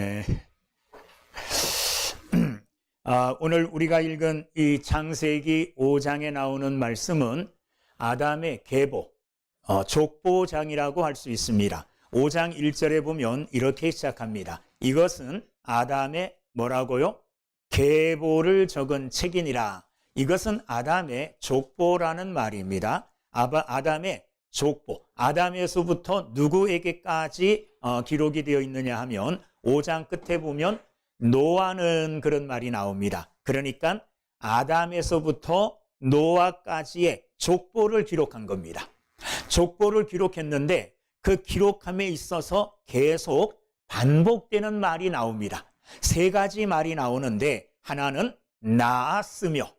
네. 오늘 우리가 읽은 이 창세기 5장에 나오는 말씀은 아담의 계보, 족보장이라고 할 수 있습니다. 5장 1절에 보면 이렇게 시작합니다. 이것은 아담의 뭐라고요? 계보를 적은 책이니라. 이것은 아담의 족보라는 말입니다. 아담의 족보, 아담에서부터 누구에게까지 기록이 되어 있느냐 하면 5장 끝에 보면 노아는 그런 말이 나옵니다. 그러니까 아담에서부터 노아까지의 족보를 기록한 겁니다. 족보를 기록했는데 그 기록함에 있어서 계속 반복되는 말이 나옵니다. 세 가지 말이 나오는데 하나는 낳았으며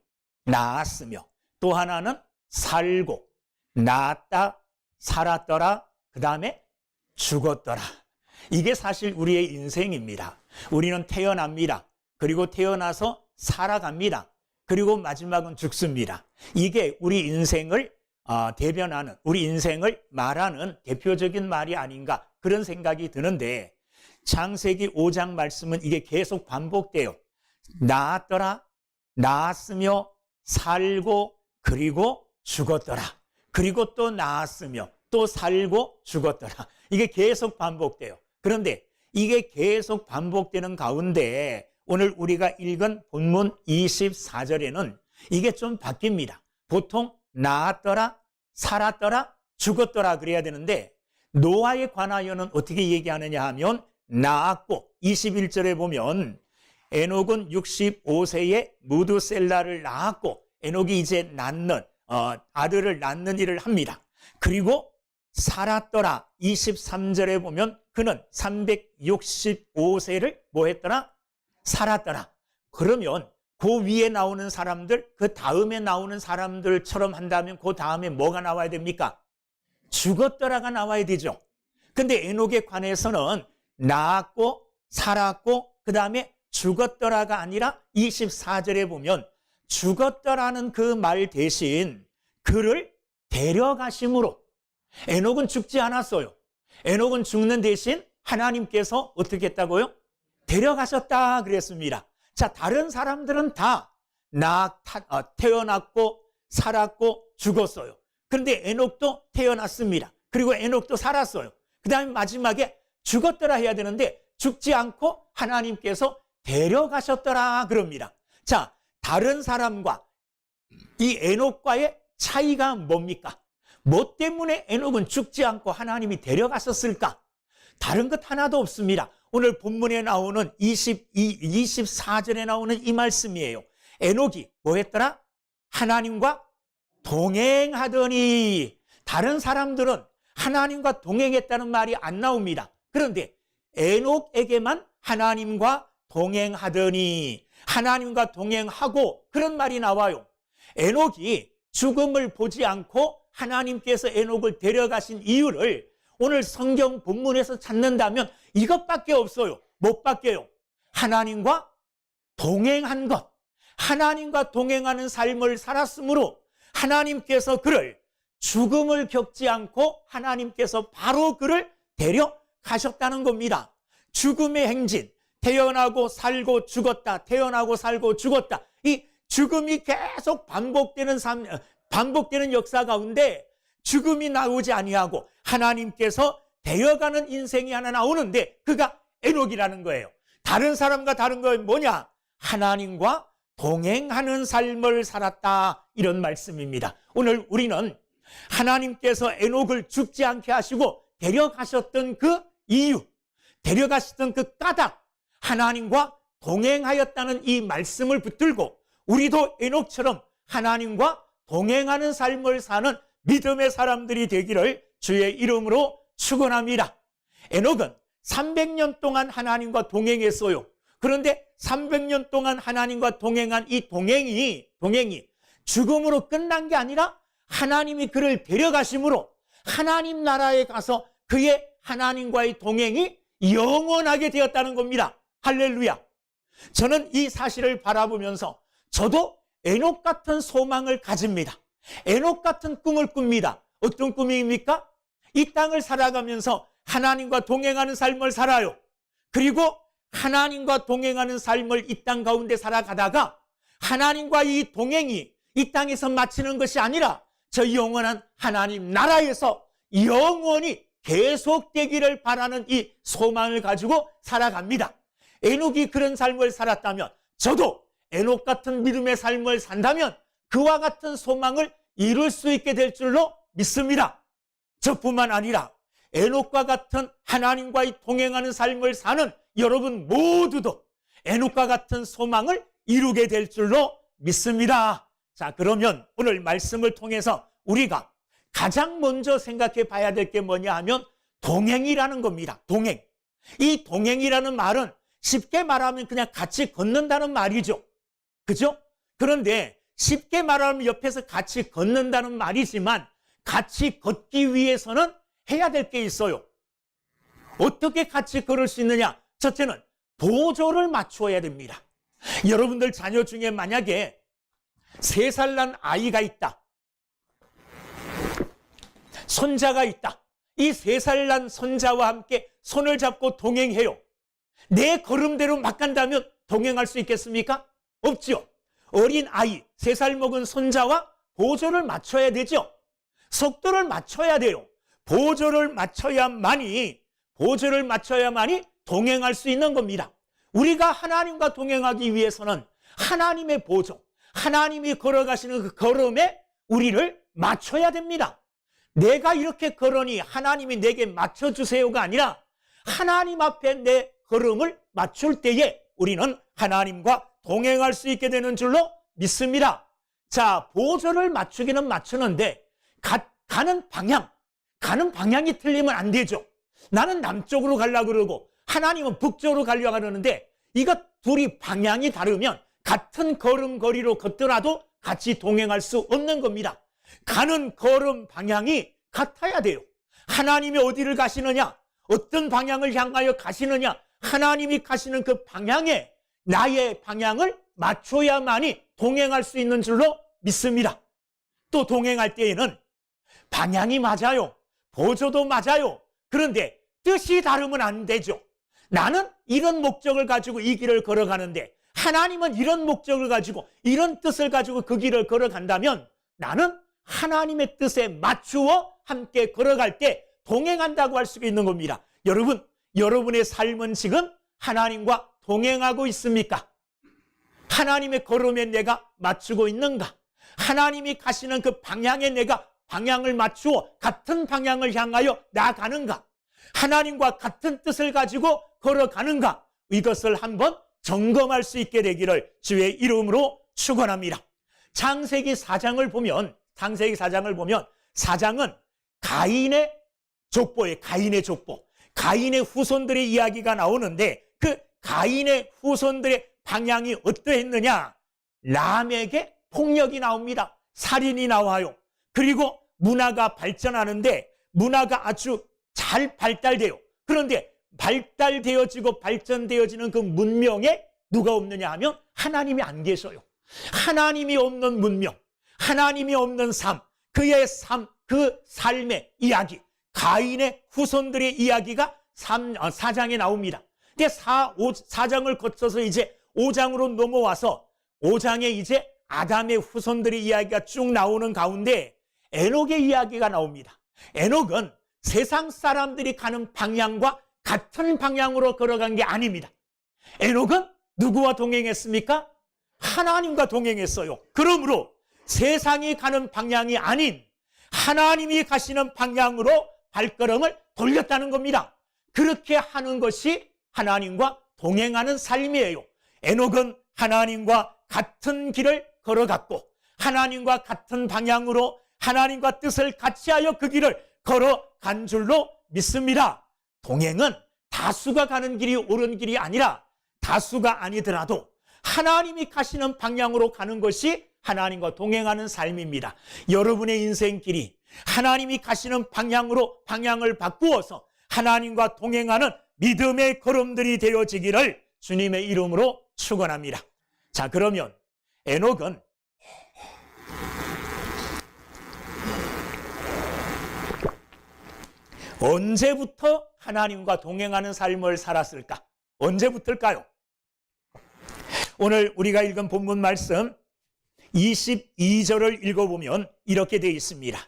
또 하나는 살고, 낳았다, 살았더라, 그 다음에 죽었더라. 이게 사실 우리의 인생입니다. 우리는 태어납니다. 그리고 태어나서 살아갑니다. 그리고 마지막은 죽습니다. 이게 우리 인생을 대변하는, 우리 인생을 말하는 대표적인 말이 아닌가 그런 생각이 드는데, 창세기 5장 말씀은 이게 계속 반복돼요. 낳았더라, 낳았으며 살고 그리고 죽었더라. 그리고 또 낳았으며 또 살고 죽었더라. 이게 계속 반복돼요. 그런데 이게 계속 반복되는 가운데 오늘 우리가 읽은 본문 24절에는 이게 좀 바뀝니다. 보통 낳았더라, 살았더라, 죽었더라 그래야 되는데 노아에 관하여는 어떻게 얘기하느냐 하면 낳았고, 21절에 보면 에녹은 65세에 무두셀라를 낳았고, 에녹이 이제 낳는 아들을 낳는 일을 합니다. 그리고 살았더라, 23절에 보면 그는 365세를 뭐 했더라? 살았더라. 그러면 그 위에 나오는 사람들, 그 다음에 나오는 사람들처럼 한다면 그 다음에 뭐가 나와야 됩니까? 죽었더라가 나와야 되죠. 근데 에녹에 관해서는 낳았고 살았고 그 다음에 죽었더라가 아니라 24절에 보면 죽었더라는 그 말 대신 그를 데려가심으로, 에녹은 죽지 않았어요. 에녹은 죽는 대신 하나님께서 어떻게 했다고요? 데려가셨다 그랬습니다. 자, 다른 사람들은 다 태어났고 살았고 죽었어요. 그런데 에녹도 태어났습니다. 그리고 에녹도 살았어요. 그 다음에 마지막에 죽었더라 해야 되는데 죽지 않고 하나님께서 데려가셨더라 그럽니다. 자, 다른 사람과 이 에녹과의 차이가 뭡니까? 뭐 때문에 에녹은 죽지 않고 하나님이 데려갔었을까? 다른 것 하나도 없습니다. 오늘 본문에 나오는 24절에 나오는 이 말씀이에요. 에녹이 뭐 했더라? 하나님과 동행하더니. 다른 사람들은 하나님과 동행했다는 말이 안 나옵니다. 그런데 에녹에게만 하나님과 동행하더니, 하나님과 동행하고 그런 말이 나와요. 에녹이 죽음을 보지 않고 하나님께서 에녹을 데려가신 이유를 오늘 성경 본문에서 찾는다면 이것밖에 없어요. 뭐밖에요? 하나님과 동행한 것. 하나님과 동행하는 삶을 살았으므로 하나님께서 그를 죽음을 겪지 않고 하나님께서 바로 그를 데려가셨다는 겁니다. 죽음의 행진, 태어나고 살고 죽었다, 태어나고 살고 죽었다. 이 죽음이 계속 반복되는 역사 가운데 죽음이 나오지 아니하고 하나님께서 되어가는 인생이 하나 나오는데 그가 에녹이라는 거예요. 다른 사람과 다른 건 뭐냐? 하나님과 동행하는 삶을 살았다, 이런 말씀입니다. 오늘 우리는 하나님께서 에녹을 죽지 않게 하시고 데려가셨던 그 이유, 데려가셨던 그 까닭, 하나님과 동행하였다는 이 말씀을 붙들고 우리도 에녹처럼 하나님과 동행하는 삶을 사는 믿음의 사람들이 되기를 주의 이름으로 축원합니다. 에녹은 300년 동안 하나님과 동행했어요. 그런데 300년 동안 하나님과 동행한 이 동행이 죽음으로 끝난 게 아니라 하나님이 그를 데려가심으로 하나님 나라에 가서 그의 하나님과의 동행이 영원하게 되었다는 겁니다. 할렐루야. 저는 이 사실을 바라보면서 저도 에녹 같은 소망을 가집니다. 에녹 같은 꿈을 꿉니다. 어떤 꿈입니까? 이 땅을 살아가면서 하나님과 동행하는 삶을 살아요. 그리고 하나님과 동행하는 삶을 이 땅 가운데 살아가다가 하나님과 이 동행이 이 땅에서 마치는 것이 아니라 저 영원한 하나님 나라에서 영원히 계속되기를 바라는 이 소망을 가지고 살아갑니다. 에녹이 그런 삶을 살았다면 저도 에녹 같은 믿음의 삶을 산다면 그와 같은 소망을 이룰 수 있게 될 줄로 믿습니다. 저뿐만 아니라 에녹과 같은 하나님과의 동행하는 삶을 사는 여러분 모두도 에녹과 같은 소망을 이루게 될 줄로 믿습니다. 자, 그러면 오늘 말씀을 통해서 우리가 가장 먼저 생각해 봐야 될 게 뭐냐 하면 동행이라는 겁니다. 동행. 이 동행이라는 말은 쉽게 말하면 그냥 같이 걷는다는 말이죠. 그죠? 그런데 쉽게 말하면 옆에서 같이 걷는다는 말이지만 같이 걷기 위해서는 해야 될 게 있어요. 어떻게 같이 걸을 수 있느냐? 첫째는 보조를 맞추어야 됩니다. 여러분들 자녀 중에 만약에 3살 난 아이가 있다. 손자가 있다. 이 3살 난 손자와 함께 손을 잡고 동행해요. 내 걸음대로 막 간다면 동행할 수 있겠습니까? 없죠. 어린 아이, 3살 먹은 손자와 보조를 맞춰야 되죠. 속도를 맞춰야 돼요. 보조를 맞춰야만이 동행할 수 있는 겁니다. 우리가 하나님과 동행하기 위해서는 하나님의 보조, 하나님이 걸어가시는 그 걸음에 우리를 맞춰야 됩니다. 내가 이렇게 걸으니 하나님이 내게 맞춰주세요가 아니라 하나님 앞에 내 걸음을 맞출 때에 우리는 하나님과 동행할 수 있게 되는 줄로 믿습니다. 자, 보조를 맞추기는 맞추는데 가는 방향이 틀리면 안 되죠. 나는 남쪽으로 가려고 그러고 하나님은 북쪽으로 가려고 하는데 이거 둘이 방향이 다르면 같은 걸음걸이로 걷더라도 같이 동행할 수 없는 겁니다. 가는 걸음 방향이 같아야 돼요. 하나님이 어디를 가시느냐, 어떤 방향을 향하여 가시느냐, 하나님이 가시는 그 방향에 나의 방향을 맞춰야만이 동행할 수 있는 줄로 믿습니다. 또 동행할 때에는 방향이 맞아요. 보조도 맞아요. 그런데 뜻이 다르면 안 되죠. 나는 이런 목적을 가지고 이 길을 걸어가는데 하나님은 이런 목적을 가지고 이런 뜻을 가지고 그 길을 걸어간다면 나는 하나님의 뜻에 맞추어 함께 걸어갈 때 동행한다고 할 수 있는 겁니다. 여러분, 여러분의 삶은 지금 하나님과 동행하고 있습니까? 하나님의 걸음에 내가 맞추고 있는가? 하나님이 가시는 그 방향에 내가 방향을 맞추어 같은 방향을 향하여 나아가는가? 하나님과 같은 뜻을 가지고 걸어가는가? 이것을 한번 점검할 수 있게 되기를 주의 이름으로 축원합니다. 창세기 4장을 보면 사장은 가인의 족보예요. 가인의 후손들의 이야기가 나오는데 그 가인의 후손들의 방향이 어떠했느냐? 람에게 폭력이 나옵니다. 살인이 나와요. 그리고 문화가 발전하는데 문화가 아주 잘 발달돼요. 그런데 발달되어지고 발전되어지는 그 문명에 누가 없느냐 하면 하나님이 안 계셔요. 하나님이 없는 문명, 하나님이 없는 삶, 그의 삶, 그 삶의 이야기, 가인의 후손들의 이야기가 4장에 나옵니다. 근데 4장을 거쳐서 이제 5장으로 넘어와서 5장에 이제 아담의 후손들의 이야기가 쭉 나오는 가운데 에녹의 이야기가 나옵니다. 에녹은 세상 사람들이 가는 방향과 같은 방향으로 걸어간 게 아닙니다. 에녹은 누구와 동행했습니까? 하나님과 동행했어요. 그러므로 세상이 가는 방향이 아닌 하나님이 가시는 방향으로 발걸음을 돌렸다는 겁니다. 그렇게 하는 것이 하나님과 동행하는 삶이에요. 에녹은 하나님과 같은 길을 걸어갔고 하나님과 같은 방향으로 하나님과 뜻을 같이하여 그 길을 걸어간 줄로 믿습니다. 동행은 다수가 가는 길이 옳은 길이 아니라 다수가 아니더라도 하나님이 가시는 방향으로 가는 것이 하나님과 동행하는 삶입니다. 여러분의 인생길이 하나님이 가시는 방향으로 방향을 바꾸어서 하나님과 동행하는 믿음의 걸음들이 되어지기를 주님의 이름으로 축원합니다. 자, 그러면 에녹은 언제부터 하나님과 동행하는 삶을 살았을까? 언제부터일까요? 오늘 우리가 읽은 본문 말씀 22절을 읽어보면 이렇게 되어 있습니다.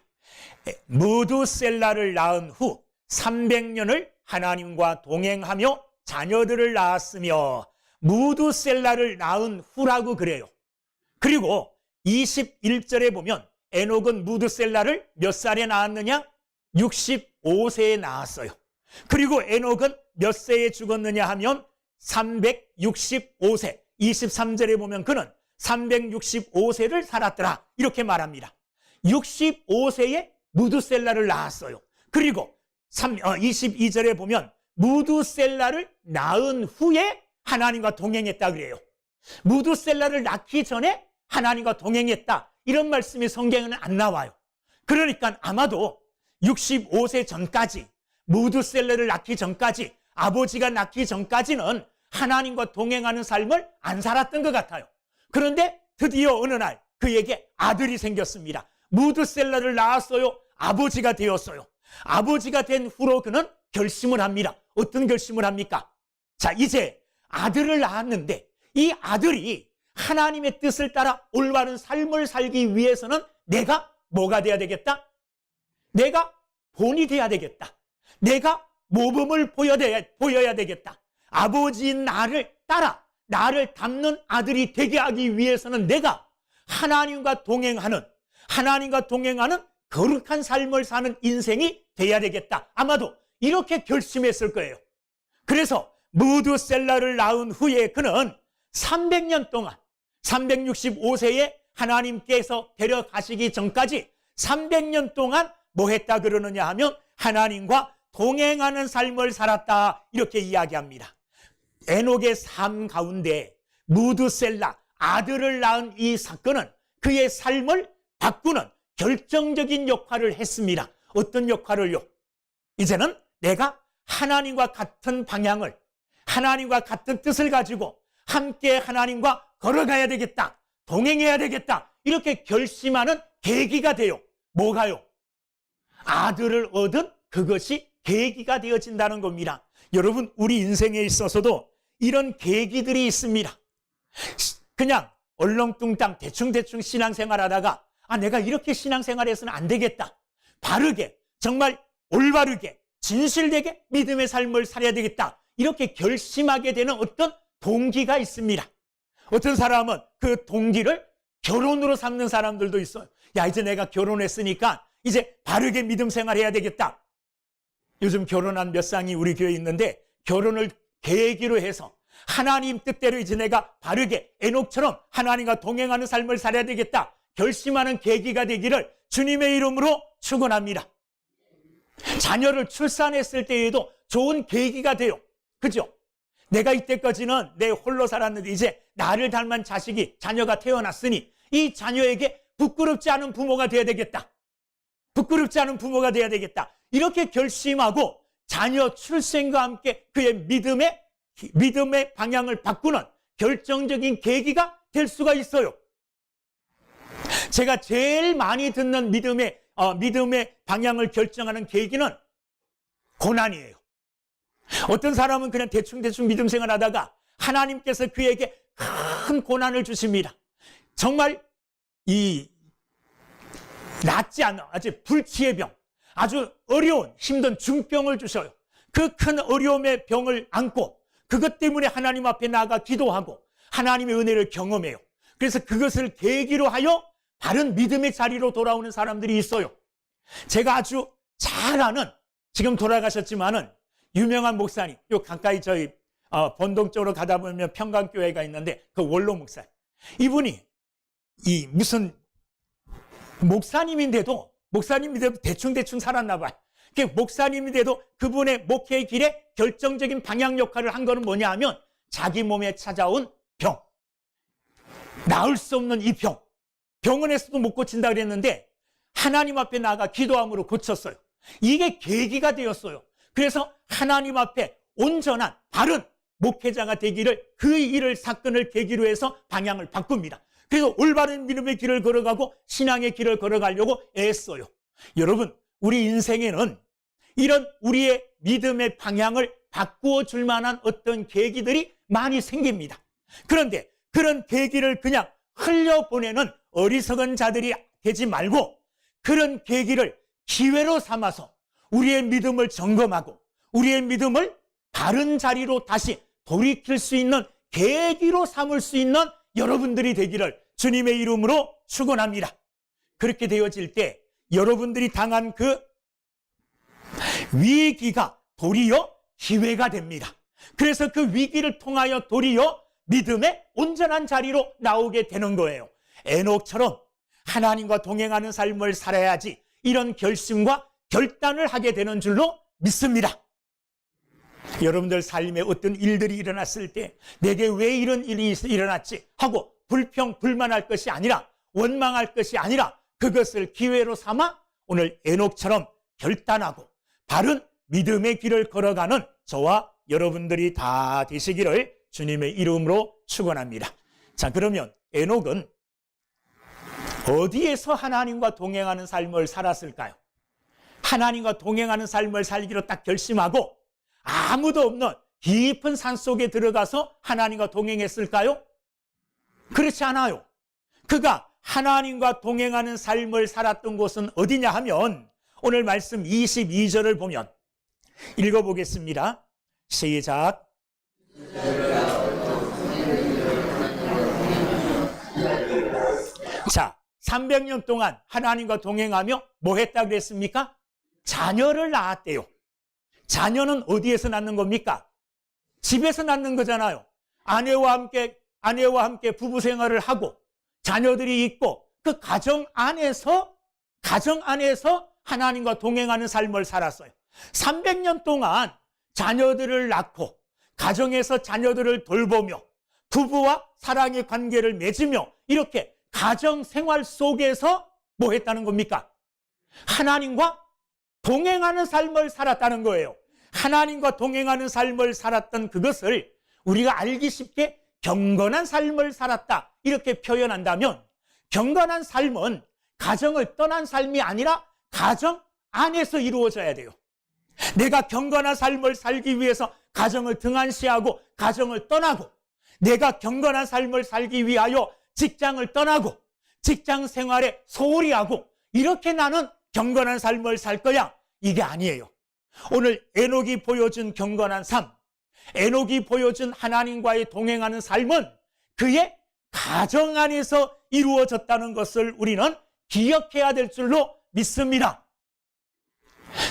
무두셀라를 낳은 후 300년을 하나님과 동행하며 자녀들을 낳았으며, 무두셀라를 낳은 후라고 그래요. 그리고 21절에 보면 에녹은 무두셀라를 몇 살에 낳았느냐? 65세에 낳았어요. 그리고 에녹은 몇 세에 죽었느냐 하면 365세. 23절에 보면 그는 365세를 살았더라, 이렇게 말합니다. 65세에 무두셀라를 낳았어요. 그리고 22절에 보면 무두셀라를 낳은 후에 하나님과 동행했다 그래요. 무두셀라를 낳기 전에 하나님과 동행했다, 이런 말씀이 성경에는 안 나와요. 그러니까 아마도 65세 전까지, 무두셀라를 낳기 전까지, 아버지가 낳기 전까지는 하나님과 동행하는 삶을 안 살았던 것 같아요. 그런데 드디어 어느 날 그에게 아들이 생겼습니다. 무두셀라를 낳았어요. 아버지가 되었어요. 아버지가 된 후로 그는 결심을 합니다. 어떤 결심을 합니까? 자, 이제 아들을 낳았는데 이 아들이 하나님의 뜻을 따라 올바른 삶을 살기 위해서는 내가 뭐가 돼야 되겠다? 내가 본이 돼야 되겠다. 내가 모범을 보여야 되겠다. 아버지인 나를 따라 나를 닮는 아들이 되게 하기 위해서는 내가 하나님과 동행하는 거룩한 삶을 사는 인생이 돼야 되겠다. 아마도 이렇게 결심했을 거예요. 그래서 무두셀라를 낳은 후에 그는 300년 동안 365세에 하나님께서 데려가시기 전까지 300년 동안 뭐 했다 그러느냐 하면 하나님과 동행하는 삶을 살았다, 이렇게 이야기합니다. 에녹의 삶 가운데 무두셀라, 아들을 낳은 이 사건은 그의 삶을 바꾸는 결정적인 역할을 했습니다. 어떤 역할을요? 이제는 내가 하나님과 같은 방향을, 하나님과 같은 뜻을 가지고 함께 하나님과 걸어가야 되겠다, 동행해야 되겠다, 이렇게 결심하는 계기가 돼요. 뭐가요? 아들을 얻은 그것이 계기가 되어진다는 겁니다. 여러분, 우리 인생에 있어서도 이런 계기들이 있습니다. 그냥 얼렁뚱땅 대충 신앙생활 하다가 내가 이렇게 신앙생활해서는 안 되겠다, 바르게, 정말 올바르게 진실되게 믿음의 삶을 살아야 되겠다, 이렇게 결심하게 되는 어떤 동기가 있습니다. 어떤 사람은 그 동기를 결혼으로 삼는 사람들도 있어요. 야, 이제 내가 결혼했으니까 이제 바르게 믿음 생활해야 되겠다. 요즘 결혼한 몇 쌍이 우리 교회에 있는데 결혼을 계기로 해서 하나님 뜻대로 이제 내가 바르게 에녹처럼 하나님과 동행하는 삶을 살아야 되겠다 결심하는 계기가 되기를 주님의 이름으로 축원합니다. 자녀를 출산했을 때에도 좋은 계기가 돼요. 그죠? 내가 이때까지는 내 홀로 살았는데 이제 나를 닮은 자녀가 태어났으니 이 자녀에게 부끄럽지 않은 부모가 돼야 되겠다. 부끄럽지 않은 부모가 돼야 되겠다. 이렇게 결심하고 자녀 출생과 함께 그의 믿음의 방향을 바꾸는 결정적인 계기가 될 수가 있어요. 제가 제일 많이 듣는 믿음의 방향을 결정하는 계기는 고난이에요. 어떤 사람은 그냥 대충 믿음 생활하다가 하나님께서 그에게 큰 고난을 주십니다. 정말 낫지 않은 아주 불치의 병, 아주 어려운 힘든 중병을 주셔요. 그 큰 어려움의 병을 안고 그것 때문에 하나님 앞에 나아가 기도하고 하나님의 은혜를 경험해요. 그래서 그것을 계기로 하여 바른 믿음의 자리로 돌아오는 사람들이 있어요. 제가 아주 잘 아는, 지금 돌아가셨지만은 유명한 목사님, 요 가까이 저희 본동 쪽으로 가다 보면 평강교회가 있는데 그 원로 목사님, 이분이 무슨 목사님인데도 대충 살았나 봐요. 목사님인데도 그분의 목회의 길에 결정적인 방향 역할을 한 거는 뭐냐 하면 자기 몸에 찾아온 병, 나을 수 없는 이 병원에서도 못 고친다 그랬는데 하나님 앞에 나아가 기도함으로 고쳤어요. 이게 계기가 되었어요. 그래서 하나님 앞에 온전한 바른 목회자가 되기를, 그 사건을 계기로 해서 방향을 바꿉니다. 그래서 올바른 믿음의 길을 걸어가고 신앙의 길을 걸어가려고 애써요. 여러분, 우리 인생에는 이런 우리의 믿음의 방향을 바꾸어 줄 만한 어떤 계기들이 많이 생깁니다. 그런데 그런 계기를 그냥 흘려보내는 어리석은 자들이 되지 말고 그런 계기를 기회로 삼아서 우리의 믿음을 점검하고 우리의 믿음을 바른 자리로 다시 돌이킬 수 있는 계기로 삼을 수 있는 여러분들이 되기를 주님의 이름으로 축원합니다. 그렇게 되어질 때 여러분들이 당한 그 위기가 도리어 기회가 됩니다. 그래서 그 위기를 통하여 도리어 믿음의 온전한 자리로 나오게 되는 거예요. 에녹처럼 하나님과 동행하는 삶을 살아야지 이런 결심과 결단을 하게 되는 줄로 믿습니다. 여러분들 삶에 어떤 일들이 일어났을 때 내게 왜 이런 일이 일어났지 하고 불평불만할 것이 아니라 원망할 것이 아니라 그것을 기회로 삼아 오늘 에녹처럼 결단하고 바른 믿음의 길을 걸어가는 저와 여러분들이 다 되시기를 주님의 이름으로 축원합니다. 자, 그러면 에녹은 어디에서 하나님과 동행하는 삶을 살았을까요? 하나님과 동행하는 삶을 살기로 딱 결심하고 아무도 없는 깊은 산 속에 들어가서 하나님과 동행했을까요? 그렇지 않아요. 그가 하나님과 동행하는 삶을 살았던 곳은 어디냐 하면 오늘 말씀 22절을 보면 읽어보겠습니다. 시작. 자, 300년 동안 하나님과 동행하며 뭐 했다 그랬습니까? 자녀를 낳았대요. 자녀는 어디에서 낳는 겁니까? 집에서 낳는 거잖아요. 아내와 함께 부부 생활을 하고 자녀들이 있고 그 가정 안에서 하나님과 동행하는 삶을 살았어요. 300년 동안 자녀들을 낳고 가정에서 자녀들을 돌보며 부부와 사랑의 관계를 맺으며 이렇게 가정 생활 속에서 뭐 했다는 겁니까? 하나님과 동행하는 삶을 살았다는 거예요. 하나님과 동행하는 삶을 살았던 그것을 우리가 알기 쉽게 경건한 삶을 살았다 이렇게 표현한다면 경건한 삶은 가정을 떠난 삶이 아니라 가정 안에서 이루어져야 돼요. 내가 경건한 삶을 살기 위해서 가정을 등한시하고 가정을 떠나고 내가 경건한 삶을 살기 위하여 직장을 떠나고 직장 생활에 소홀히 하고 이렇게 나는 경건한 삶을 살 거야. 이게 아니에요. 오늘 에녹이 보여준 경건한 삶, 에녹이 보여준 하나님과의 동행하는 삶은 그의 가정 안에서 이루어졌다는 것을 우리는 기억해야 될 줄로 믿습니다.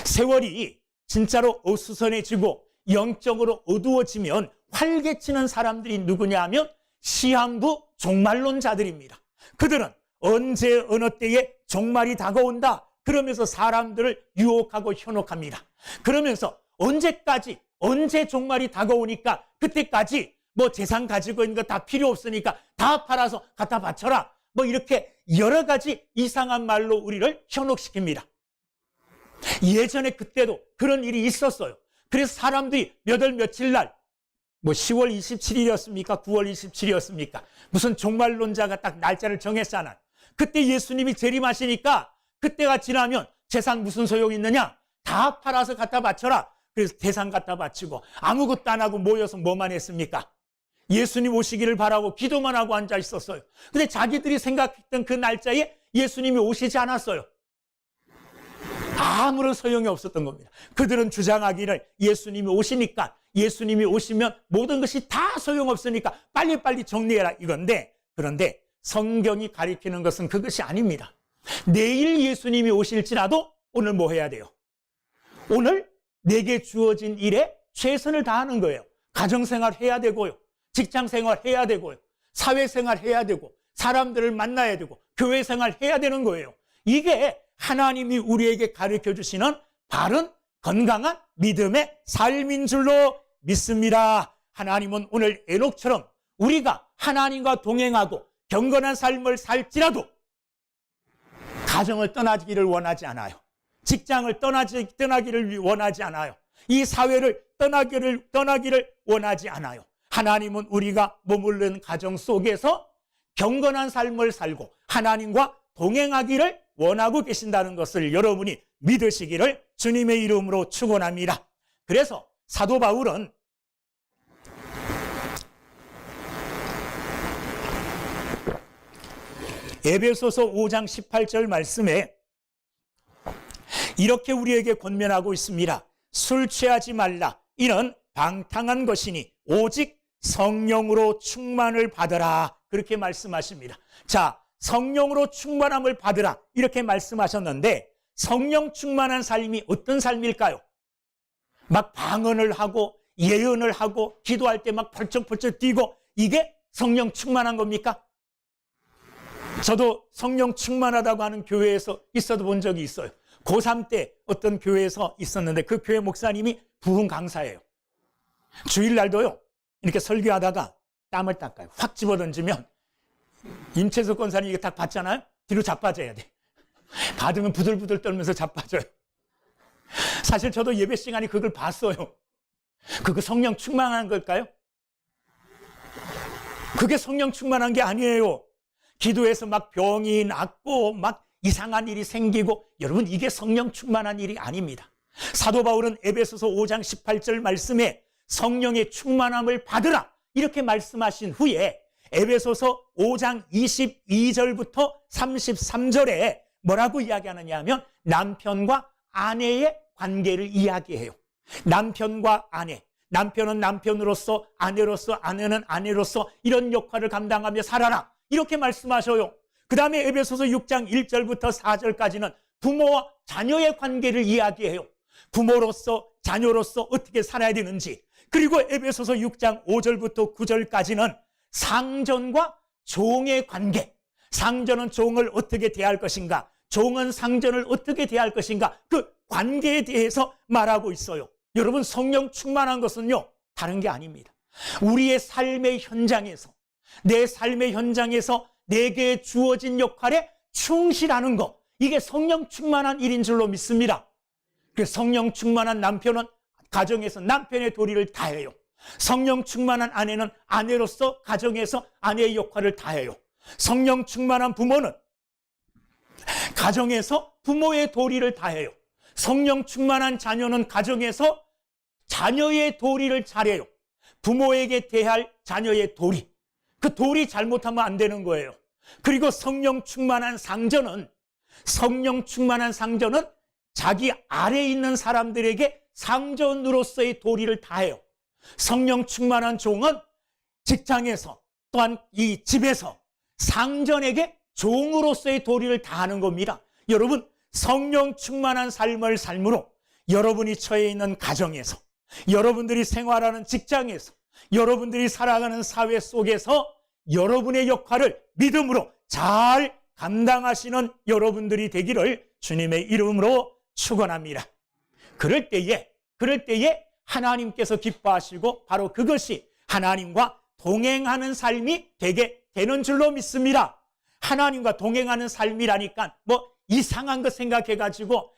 세월이 진짜로 어수선해지고 영적으로 어두워지면 활개치는 사람들이 누구냐 하면 시한부 종말론자들입니다. 그들은 언제 어느 때에 종말이 다가온다 그러면서 사람들을 유혹하고 현혹합니다. 그러면서 언제 종말이 다가오니까 그때까지 뭐 재산 가지고 있는 거 다 필요 없으니까 다 팔아서 갖다 바쳐라 뭐 이렇게 여러 가지 이상한 말로 우리를 현혹시킵니다. 예전에 그때도 그런 일이 있었어요. 그래서 사람들이 몇 월 며칠 날 뭐 10월 27일이었습니까? 9월 27일이었습니까? 무슨 종말론자가 딱 날짜를 정했잖아요. 그때 예수님이 재림하시니까 그때가 지나면 재산 무슨 소용이 있느냐? 다 팔아서 갖다 바쳐라. 그래서 재산 갖다 바치고 아무것도 안 하고 모여서 뭐만 했습니까? 예수님 오시기를 바라고 기도만 하고 앉아 있었어요. 근데 자기들이 생각했던 그 날짜에 예수님이 오시지 않았어요. 아무런 소용이 없었던 겁니다. 그들은 주장하기를 예수님이 오시니까 예수님이 오시면 모든 것이 다 소용없으니까 빨리빨리 정리해라 이건데 그런데 성경이 가리키는 것은 그것이 아닙니다. 내일 예수님이 오실지라도 오늘 뭐 해야 돼요? 오늘 내게 주어진 일에 최선을 다하는 거예요. 가정생활 해야 되고요. 직장생활 해야 되고요. 사회생활 해야 되고 사람들을 만나야 되고 교회생활 해야 되는 거예요. 이게 하나님이 우리에게 가르쳐 주시는 바른 건강한 믿음의 삶인 줄로 믿습니다. 하나님은 오늘 에녹처럼 우리가 하나님과 동행하고 경건한 삶을 살지라도 가정을 떠나기를 원하지 않아요. 직장을 떠나기를 원하지 않아요. 이 사회를 떠나기를 원하지 않아요. 하나님은 우리가 머무르는 가정 속에서 경건한 삶을 살고 하나님과 동행하기를 원하고 계신다는 것을 여러분이 믿으시기를 주님의 이름으로 축원합니다. 그래서 사도 바울은 에베소서 5장 18절 말씀에 이렇게 우리에게 권면하고 있습니다. 술 취하지 말라. 이는 방탕한 것이니 오직 성령으로 충만을 받으라. 그렇게 말씀하십니다. 자, 성령으로 충만함을 받으라. 이렇게 말씀하셨는데 성령 충만한 삶이 어떤 삶일까요? 막 방언을 하고 예언을 하고 기도할 때 막 펄쩍펄쩍 뛰고 이게 성령 충만한 겁니까? 저도 성령 충만하다고 하는 교회에서 있어도 본 적이 있어요. 고3 때 어떤 교회에서 있었는데 그 교회 목사님이 부흥 강사예요. 주일날도요 이렇게 설교하다가 땀을 닦아요. 확 집어던지면 임채석 권사님 이게 딱 받잖아요. 뒤로 자빠져야 돼. 받으면 부들부들 떨면서 자빠져요. 사실 저도 예배 시간에 그걸 봤어요. 그거 성령 충만한 걸까요? 그게 성령 충만한 게 아니에요. 기도해서 막 병이 낫고 막 이상한 일이 생기고, 여러분 이게 성령 충만한 일이 아닙니다. 사도 바울은 에베소서 5장 18절 말씀에 성령의 충만함을 받으라 이렇게 말씀하신 후에 에베소서 5장 22절부터 33절에 뭐라고 이야기하느냐 하면 남편과 아내의 관계를 이야기해요. 남편과 아내, 남편은 남편으로서, 아내로서, 아내는 아내로서 이런 역할을 감당하며 살아라 이렇게 말씀하셔요. 그 다음에 에베소서 6장 1절부터 4절까지는 부모와 자녀의 관계를 이야기해요. 부모로서, 자녀로서 어떻게 살아야 되는지. 그리고 에베소서 6장 5절부터 9절까지는 상전과 종의 관계, 상전은 종을 어떻게 대할 것인가, 종은 상전을 어떻게 대할 것인가, 그 관계에 대해서 말하고 있어요. 여러분 성령 충만한 것은요 다른 게 아닙니다. 우리의 삶의 현장에서, 내 삶의 현장에서 내게 주어진 역할에 충실하는 것, 이게 성령 충만한 일인 줄로 믿습니다. 그래서 성령 충만한 남편은 가정에서 남편의 도리를 다해요. 성령 충만한 아내는 아내로서 가정에서 아내의 역할을 다해요. 성령 충만한 부모는 가정에서 부모의 도리를 다해요. 성령 충만한 자녀는 가정에서 자녀의 도리를 잘해요. 부모에게 대할 자녀의 도리, 그 도리 잘못하면 안 되는 거예요. 그리고 성령 충만한 상전은 자기 아래에 있는 사람들에게 상전으로서의 도리를 다해요. 성령 충만한 종은 직장에서 또한 이 집에서 상전에게 종으로서의 도리를 다하는 겁니다. 여러분 성령 충만한 삶을 삶으로 여러분이 처해 있는 가정에서, 여러분들이 생활하는 직장에서, 여러분들이 살아가는 사회 속에서 여러분의 역할을 믿음으로 잘 감당하시는 여러분들이 되기를 주님의 이름으로 축원합니다. 그럴 때에 하나님께서 기뻐하시고 바로 그것이 하나님과 동행하는 삶이 되게 되는 줄로 믿습니다. 하나님과 동행하는 삶이라니까 뭐 이상한 거 생각해가지고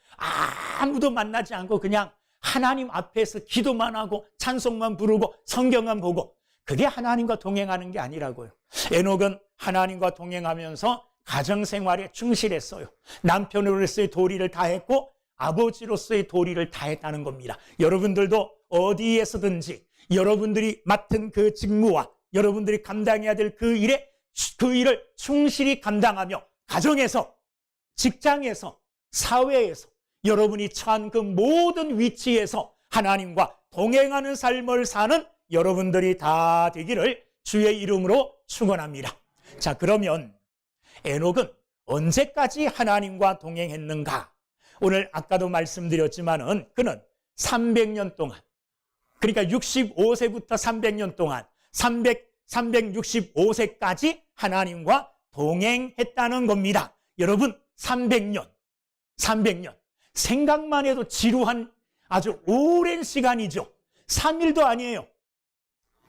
아무도 만나지 않고 그냥 하나님 앞에서 기도만 하고 찬송만 부르고 성경만 보고, 그게 하나님과 동행하는 게 아니라고요. 에녹은 하나님과 동행하면서 가정생활에 충실했어요. 남편으로서의 도리를 다했고 아버지로서의 도리를 다했다는 겁니다. 여러분들도 어디에서든지 여러분들이 맡은 그 직무와 여러분들이 감당해야 될 그 일을 충실히 감당하며 가정에서, 직장에서, 사회에서 여러분이 처한 그 모든 위치에서 하나님과 동행하는 삶을 사는 여러분들이 다 되기를 주의 이름으로 축원합니다. 자, 그러면 에녹은 언제까지 하나님과 동행했는가? 오늘 아까도 말씀드렸지만은 그는 300년 동안, 그러니까 65세부터 300년 동안 365세까지 하나님과 동행했다는 겁니다. 여러분 300년 생각만 해도 지루한 아주 오랜 시간이죠. 3일도 아니에요.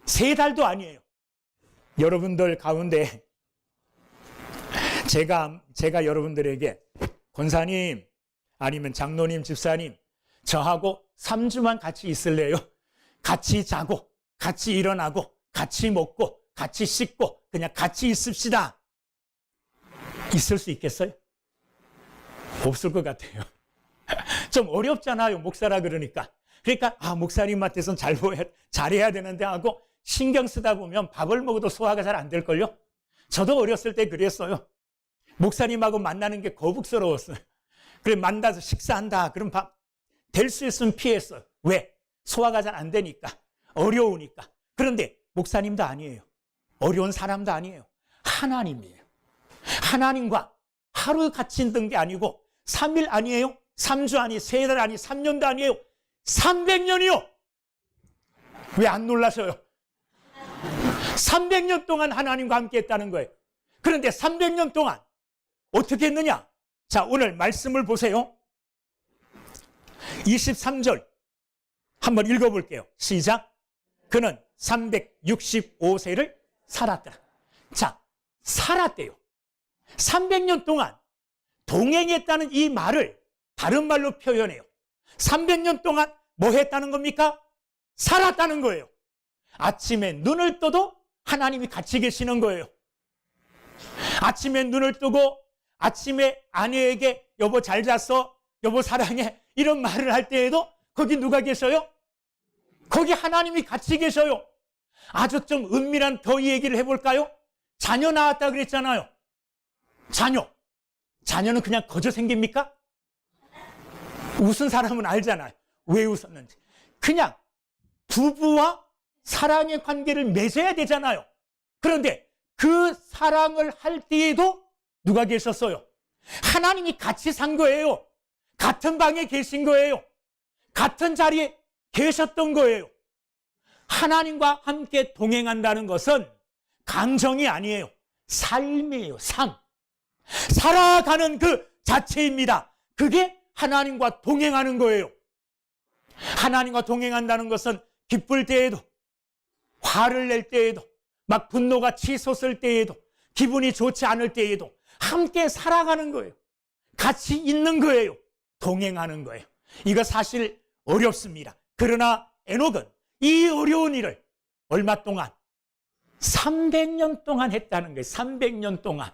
3달도 아니에요. 여러분들 가운데 제가 여러분들에게 권사님 아니면 장로님, 집사님 저하고 3주만 같이 있을래요? 같이 자고 같이 일어나고 같이 먹고 같이 씻고 그냥 같이 있읍시다. 있을 수 있겠어요? 없을 것 같아요. 좀 어렵잖아요, 목사라 그러니까. 그러니까 목사님한테선 잘해야 되는데 하고 신경 쓰다 보면 밥을 먹어도 소화가 잘 안 될걸요. 저도 어렸을 때 그랬어요. 목사님하고 만나는 게 거북스러웠어요. 그래 만나서 식사한다 그럼 될 수 있으면 피했어요. 왜? 소화가 잘 안 되니까, 어려우니까. 그런데 목사님도 아니에요. 어려운 사람도 아니에요. 하나님이에요. 하나님과 하루 같이 있는 게 아니고 3일 아니에요? 3주 아니, 3달 아니, 3년도 아니에요. 300년이요. 왜 안 놀라셔요? 300년 동안 하나님과 함께 했다는 거예요. 그런데 300년 동안 어떻게 했느냐? 자, 오늘 말씀을 보세요. 23절 한번 읽어볼게요. 시작. 그는 365세를 살았더라. 자, 살았대요. 300년 동안 동행했다는 이 말을 다른 말로 표현해요. 300년 동안 뭐 했다는 겁니까? 살았다는 거예요. 아침에 눈을 떠도 하나님이 같이 계시는 거예요. 아침에 눈을 뜨고 아침에 아내에게 여보 잘 잤어? 여보 사랑해? 이런 말을 할 때에도 거기 누가 계셔요? 거기 하나님이 같이 계셔요. 아주 좀 은밀한 더 얘기를 해볼까요? 자녀 낳았다 그랬잖아요. 자녀는 그냥 거저 생깁니까? 웃은 사람은 알잖아요. 왜 웃었는지. 그냥 부부와 사랑의 관계를 맺어야 되잖아요. 그런데 그 사랑을 할 때에도 누가 계셨어요? 하나님이 같이 산 거예요. 같은 방에 계신 거예요. 같은 자리에 계셨던 거예요. 하나님과 함께 동행한다는 것은 감정이 아니에요. 삶이에요. 삶. 살아가는 그 자체입니다. 그게 하나님과 동행하는 거예요. 하나님과 동행한다는 것은 기쁠 때에도, 화를 낼 때에도, 막 분노가 치솟을 때에도, 기분이 좋지 않을 때에도 함께 살아가는 거예요. 같이 있는 거예요. 동행하는 거예요. 이거 사실 어렵습니다. 그러나 에녹은 이 어려운 일을 얼마 동안? 300년 동안 했다는 거예요. 300년 동안.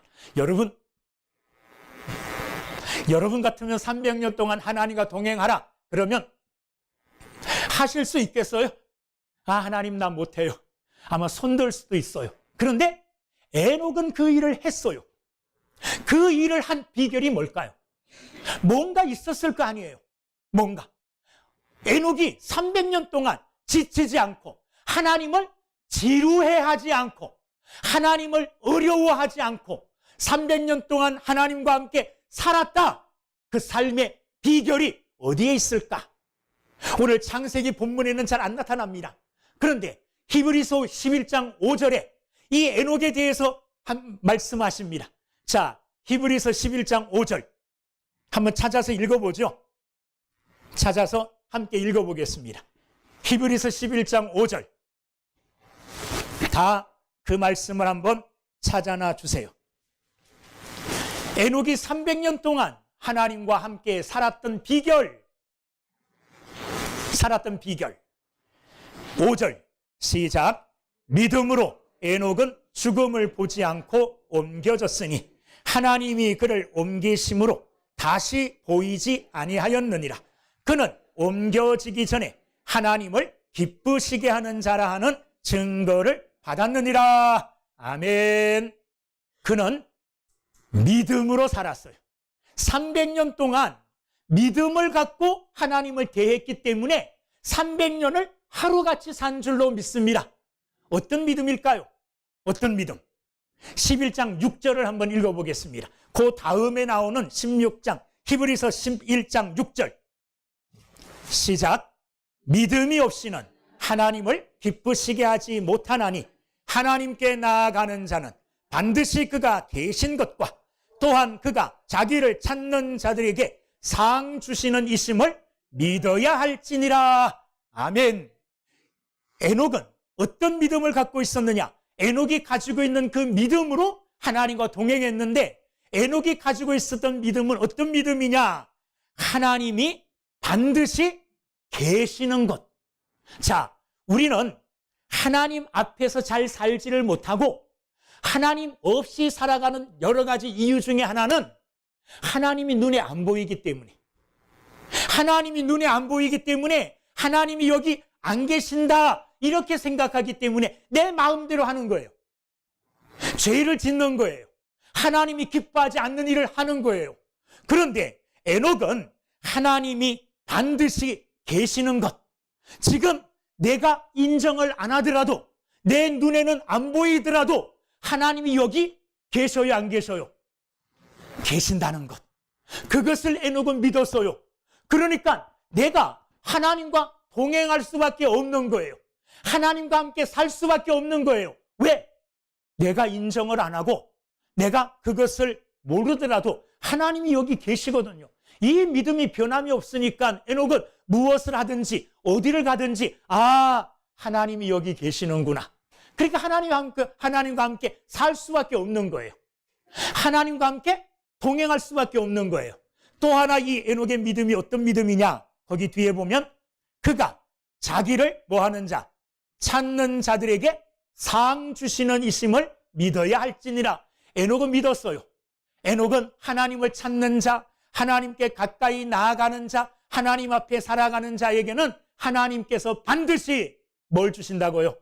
여러분 같으면 300년 동안 하나님과 동행하라 그러면 하실 수 있겠어요? 하나님 나 못해요. 아마 손들 수도 있어요. 그런데 에녹은 그 일을 했어요. 그 일을 한 비결이 뭘까요? 뭔가 있었을 거 아니에요. 뭔가. 에녹이 300년 동안 지치지 않고 하나님을 지루해하지 않고 하나님을 어려워하지 않고 300년 동안 하나님과 함께 살았다. 그 삶의 비결이 어디에 있을까? 오늘 창세기 본문에는 잘 안 나타납니다. 그런데 히브리서 11장 5절에 이 에녹에 대해서 말씀하십니다. 자, 히브리서 11장 5절 한번 찾아서 읽어보죠. 찾아서 함께 읽어보겠습니다. 히브리서 11장 5절 다 그 말씀을 한번 찾아놔 주세요. 에녹이 300년 동안 하나님과 함께 살았던 비결 5절 시작. 믿음으로 에녹은 죽음을 보지 않고 옮겨졌으니 하나님이 그를 옮기심으로 다시 보이지 아니하였느니라. 그는 옮겨지기 전에 하나님을 기쁘시게 하는 자라 하는 증거를 받았느니라. 아멘. 그는 믿음으로 살았어요. 300년 동안 믿음을 갖고 하나님을 대했기 때문에 300년을 하루같이 산 줄로 믿습니다. 어떤 믿음일까요? 어떤 믿음? 11장 6절을 한번 읽어보겠습니다. 그 다음에 나오는 16장 히브리서 11장 6절 시작. 믿음이 없이는 하나님을 기쁘시게 하지 못하나니 하나님께 나아가는 자는 반드시 그가 되신 것과 또한 그가 자기를 찾는 자들에게 상 주시는 이심을 믿어야 할지니라. 아멘. 에녹은 어떤 믿음을 갖고 있었느냐? 에녹이 가지고 있는 그 믿음으로 하나님과 동행했는데 에녹이 가지고 있었던 믿음은 어떤 믿음이냐? 하나님이 반드시 계시는 것. 자, 우리는 하나님 앞에서 잘 살지를 못하고 하나님 없이 살아가는 여러 가지 이유 중에 하나는 하나님이 눈에 안 보이기 때문에 하나님이 여기 안 계신다 이렇게 생각하기 때문에 내 마음대로 하는 거예요. 죄를 짓는 거예요. 하나님이 기뻐하지 않는 일을 하는 거예요. 그런데 에녹은 하나님이 반드시 계시는 것, 지금 내가 인정을 안 하더라도, 내 눈에는 안 보이더라도 하나님이 여기 계셔요, 안 계셔요? 계신다는 것, 그것을 에녹은 믿었어요. 그러니까 내가 하나님과 동행할 수밖에 없는 거예요. 하나님과 함께 살 수밖에 없는 거예요. 왜? 내가 인정을 안 하고 내가 그것을 모르더라도 하나님이 여기 계시거든요. 이 믿음이 변함이 없으니까 에녹은 무엇을 하든지 어디를 가든지 하나님이 여기 계시는구나. 그러니까 하나님과 함께 살 수밖에 없는 거예요. 하나님과 함께 동행할 수밖에 없는 거예요. 또 하나 이 에녹의 믿음이 어떤 믿음이냐? 거기 뒤에 보면 그가 자기를 뭐 하는 자? 찾는 자들에게 상 주시는 이심을 믿어야 할지니라. 에녹은 믿었어요. 에녹은 하나님을 찾는 자, 하나님께 가까이 나아가는 자, 하나님 앞에 살아가는 자에게는 하나님께서 반드시 뭘 주신다고요?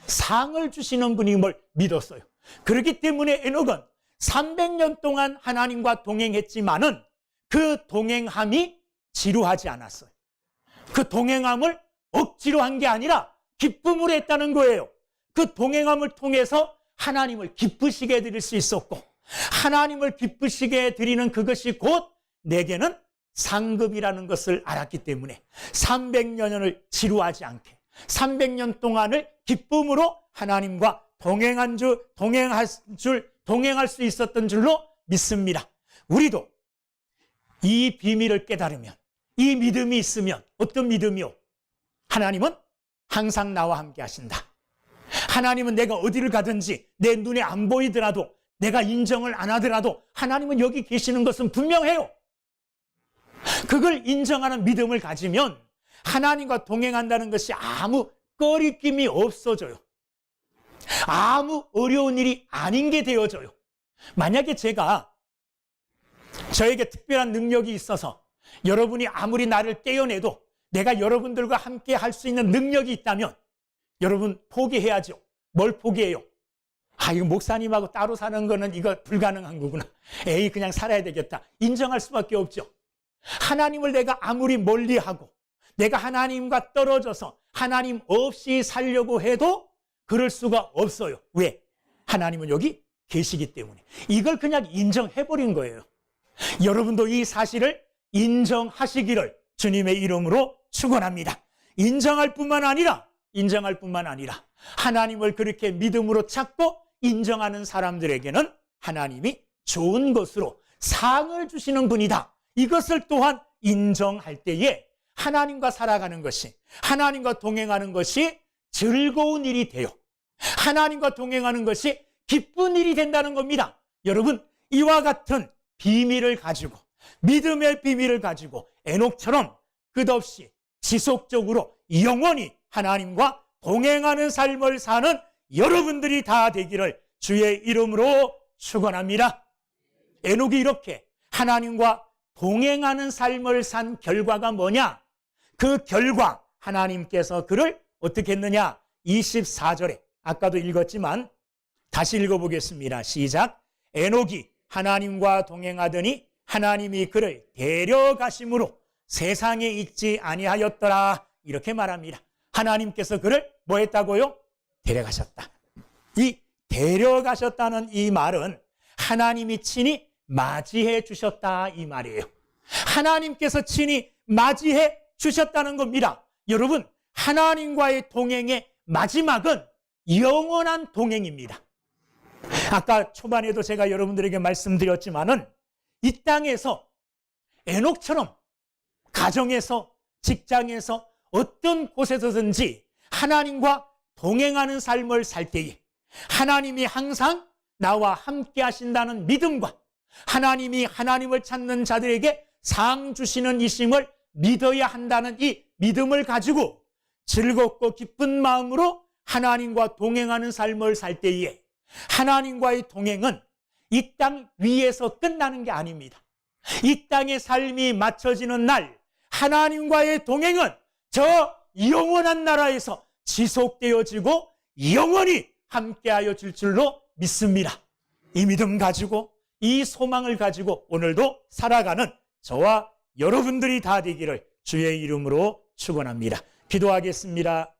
상을 주시는 분임을 믿었어요. 그렇기 때문에 에녹은 300년 동안 하나님과 동행했지만은 그 동행함이 지루하지 않았어요. 그 동행함을 억지로 한 게 아니라 기쁨으로 했다는 거예요. 그 동행함을 통해서 하나님을 기쁘시게 해드릴 수 있었고, 하나님을 기쁘시게 해드리는 그것이 곧 내게는 상급이라는 것을 알았기 때문에 300년을 지루하지 않게 300년 동안을 기쁨으로 하나님과 동행할 수 있었던 줄로 믿습니다. 우리도 이 비밀을 깨달으면, 이 믿음이 있으면, 어떤 믿음이요? 하나님은 항상 나와 함께 하신다. 하나님은 내가 어디를 가든지 내 눈에 안 보이더라도, 내가 인정을 안 하더라도 하나님은 여기 계시는 것은 분명해요. 그걸 인정하는 믿음을 가지면 하나님과 동행한다는 것이 아무 꺼리낌이 없어져요. 아무 어려운 일이 아닌 게 되어져요. 만약에 저에게 특별한 능력이 있어서 여러분이 아무리 나를 떼어내도 내가 여러분들과 함께 할 수 있는 능력이 있다면 여러분 포기해야죠. 뭘 포기해요? 이거 목사님하고 따로 사는 거는 이거 불가능한 거구나. 그냥 살아야 되겠다. 인정할 수밖에 없죠. 하나님을 내가 아무리 멀리하고 내가 하나님과 떨어져서 하나님 없이 살려고 해도 그럴 수가 없어요. 왜? 하나님은 여기 계시기 때문에. 이걸 그냥 인정해버린 거예요. 여러분도 이 사실을 인정하시기를 주님의 이름으로 축원합니다. 인정할 뿐만 아니라 하나님을 그렇게 믿음으로 찾고 인정하는 사람들에게는 하나님이 좋은 것으로 상을 주시는 분이다. 이것을 또한 인정할 때에 하나님과 살아가는 것이, 하나님과 동행하는 것이 즐거운 일이 돼요. 하나님과 동행하는 것이 기쁜 일이 된다는 겁니다. 여러분, 이와 같은 비밀을 가지고, 믿음의 비밀을 가지고 에녹처럼 끝없이 지속적으로 영원히 하나님과 동행하는 삶을 사는 여러분들이 다 되기를 주의 이름으로 축원합니다. 에녹이 이렇게 하나님과 동행하는 삶을 산 결과가 뭐냐? 그 결과 하나님께서 그를 어떻게 했느냐? 24절에 아까도 읽었지만 다시 읽어보겠습니다. 시작. 에녹이 하나님과 동행하더니 하나님이 그를 데려가심으로 세상에 있지 아니하였더라. 이렇게 말합니다. 하나님께서 그를 뭐 했다고요? 데려가셨다. 이 데려가셨다는 이 말은 하나님이 친히 맞이해 주셨다 이 말이에요. 하나님께서 친히 맞이해 주셨다는 겁니다. 여러분, 하나님과의 동행의 마지막은 영원한 동행입니다. 아까 초반에도 제가 여러분들에게 말씀드렸지만은 이 땅에서 에녹처럼 가정에서, 직장에서, 어떤 곳에서든지 하나님과 동행하는 삶을 살 때에 하나님이 항상 나와 함께 하신다는 믿음과 하나님이 하나님을 찾는 자들에게 상 주시는 이심을 믿어야 한다는 이 믿음을 가지고 즐겁고 기쁜 마음으로 하나님과 동행하는 삶을 살 때에 하나님과의 동행은 이 땅 위에서 끝나는 게 아닙니다. 이 땅의 삶이 맞춰지는 날 하나님과의 동행은 저 영원한 나라에서 지속되어지고 영원히 함께하여 줄 줄로 믿습니다. 이 믿음 가지고 이 소망을 가지고 오늘도 살아가는 저와 여러분들이 다 되기를 주의 이름으로 축원합니다. 기도하겠습니다.